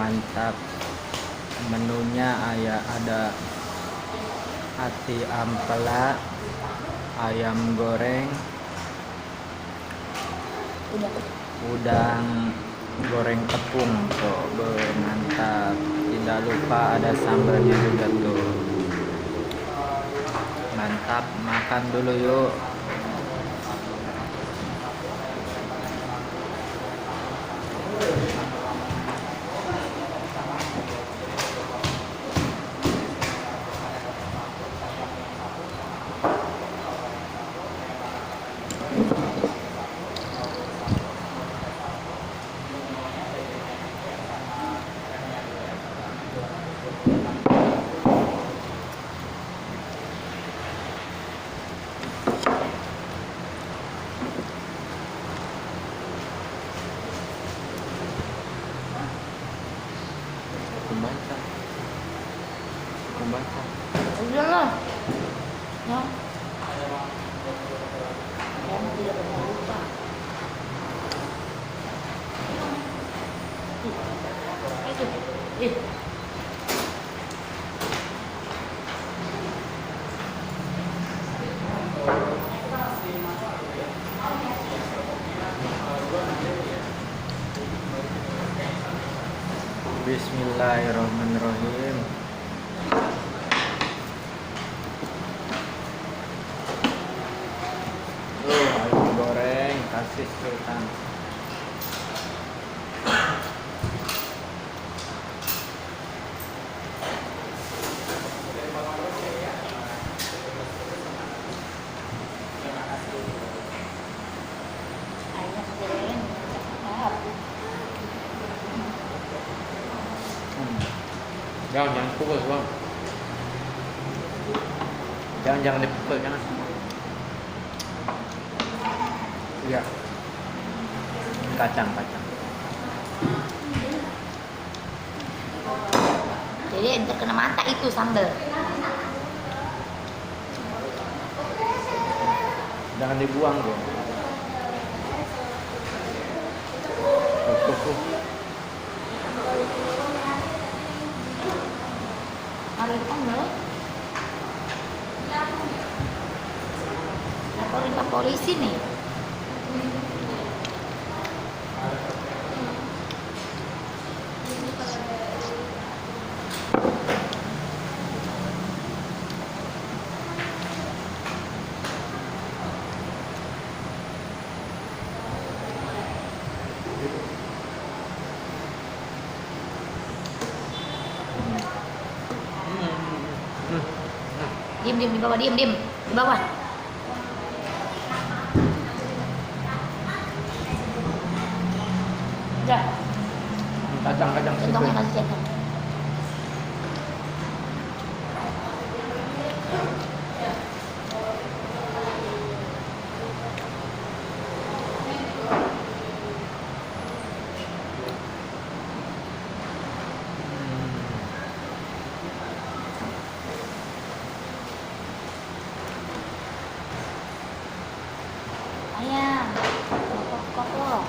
mantap. Menunya ada ati ampela, ayam goreng, udang goreng tepung tuh, mantap. Tidak lupa ada sambalnya juga tuh, mantap. Makan dulu yuk. Membaca. Udahlah. Ya. Kamu tidak pernah lupa. Itu. Bismillahirrahmanirrahim. Tuh, ayam goreng kasih sultan. Ayam goreng. Jangan pukul bang. Jangan dipukul kan. Iya. Kacang. Jadi terkena mata itu sambal. Jangan dibuang dong. Tuh. Ada sambal. Laporin ke polisi nih. Diam di bawah, diam di bawah. Udah. Kacang. Centongnya kasih centong. Ayam. Kok.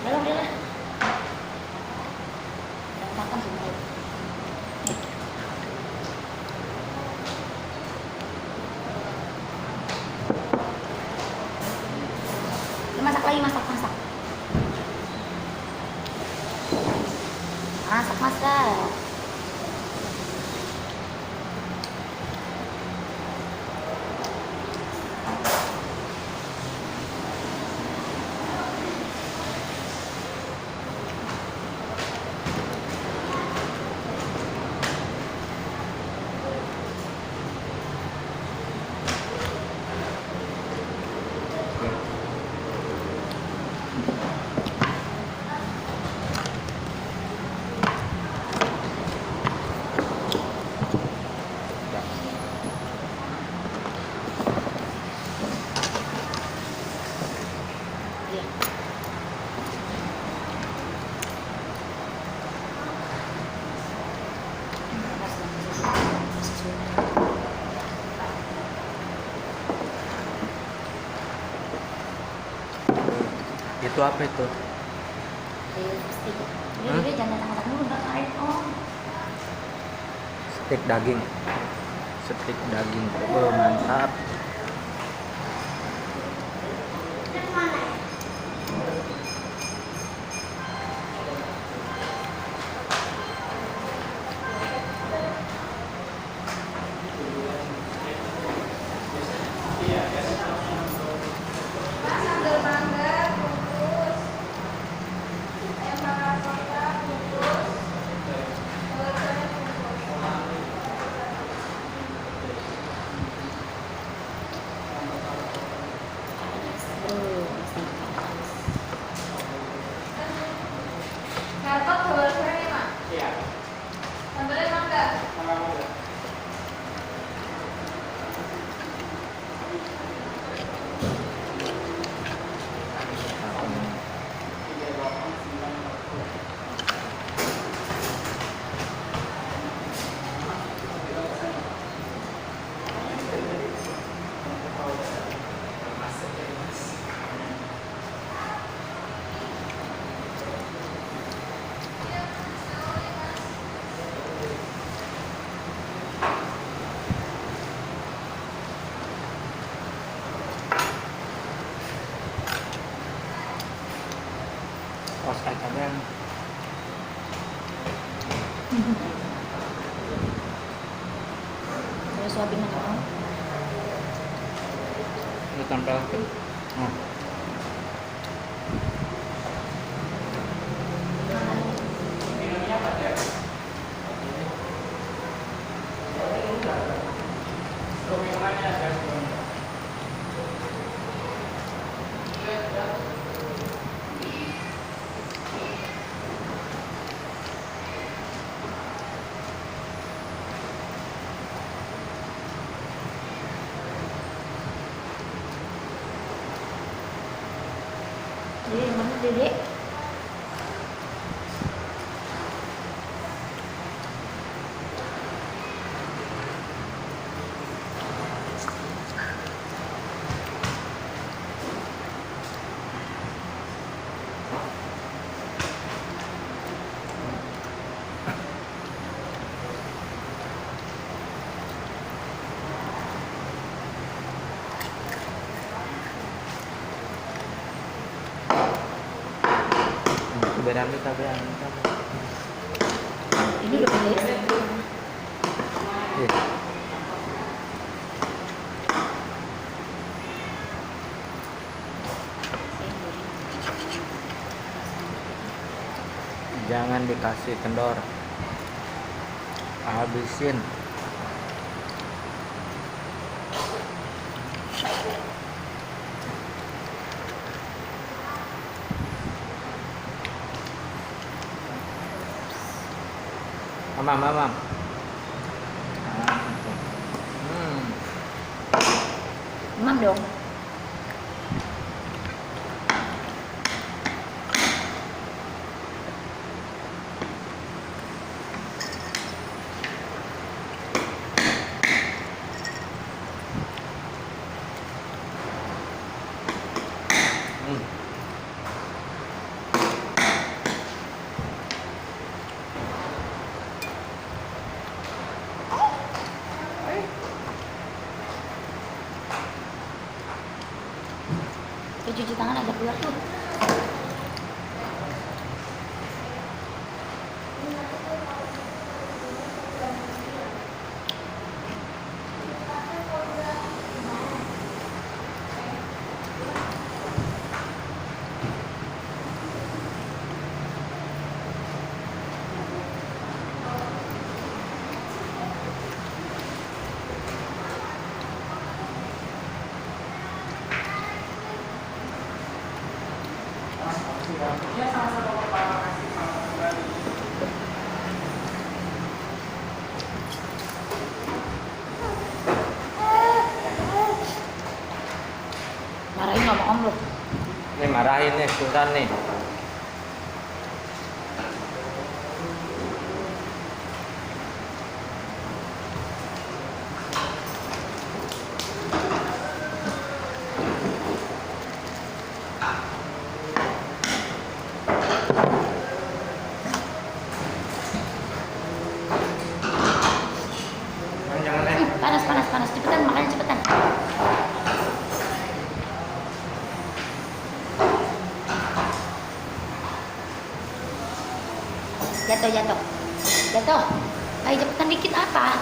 Udah. Makan sebentar. Masak lagi, masak. Masak. Itu apa itu? Steak. Hmm? Jadi jangan datang dulu nggak kain om. Steak daging. Steak daging. Oh, mantap. Karpet double frame ya, Mak? Iya. Sambalnya mangga? Mangga. Saus kacangnya Terus suapin aja om. lu tempelkan. Oh. Jadi mana dedek? Berani tapi Ini udah beres. Iya. Jangan dikasih kendor. Habisin. Mamam, mamam. Mam dong. Hmm. Tuh, cuci tangan agak keluar tuh. Marahin sama om loh. Nih marahin nih, Sultan nih. Jatuh. Jatuh. Ayo cepetan dikit apa?